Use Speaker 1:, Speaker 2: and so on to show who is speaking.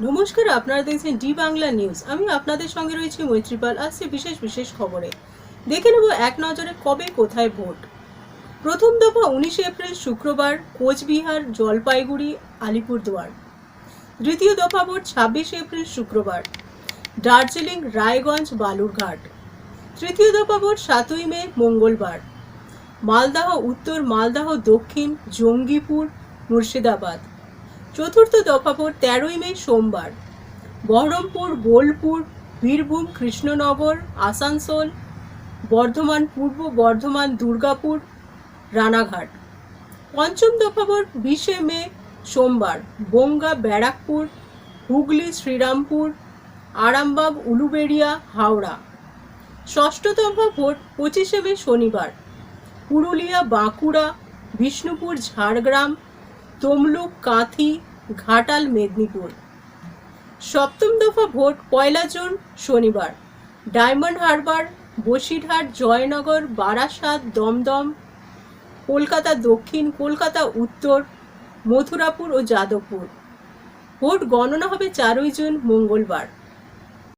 Speaker 1: নমস্কার, আপনারা দেখছেন ডি বাংলা নিউজ। আমি আপনাদের সঙ্গে রয়েছি মৈত্রীপাল। আসছে বিশেষ খবরে দেখে নেব এক নজরে কবে কোথায় ভোট। প্রথম দফা 19 এপ্রিল শুক্রবার কোচবিহার, জলপাইগুড়ি, আলিপুরদুয়ার। দ্বিতীয় দফা ভোট 26 এপ্রিল শুক্রবার দার্জিলিং, রায়গঞ্জ, বালুরঘাট। তৃতীয় দফা ভোট 7ই মে মঙ্গলবার মালদাহ উত্তর, মালদাহ দক্ষিণ, জঙ্গিপুর, মুর্শিদাবাদ। চতুর্থ দফা ভোট 13ই মে সোমবার বহরমপুর, বোলপুর, বীরভূম, কৃষ্ণনগর, আসানসোল, বর্ধমান পূর্ব বর্ধমান, দুর্গাপুর, রানাঘাট। পঞ্চম দফা ভোট 20 মে সোমবার বনগাঁ, ব্যারাকপুর, হুগলি, শ্রীরামপুর, আরামবাগ, উলুবেড়িয়া, হাওড়া। ষষ্ঠ দফা ভোট 25 মে শনিবার পুরুলিয়া, বাঁকুড়া, বিষ্ণুপুর, ঝাড়গ্রাম, তমলুক, কাঁথি, ঘাটাল, মেদিনীপুর। সপ্তম দফা ভোট 1 জুন শনিবার ডায়মন্ড হারবার, বসিরহাট, জয়নগর, বারাসাত, দমদম, কলকাতা দক্ষিণ, কলকাতা উত্তর, মথুরাপুর ও যাদবপুর। ভোট গণনা হবে 4ই জুন মঙ্গলবার।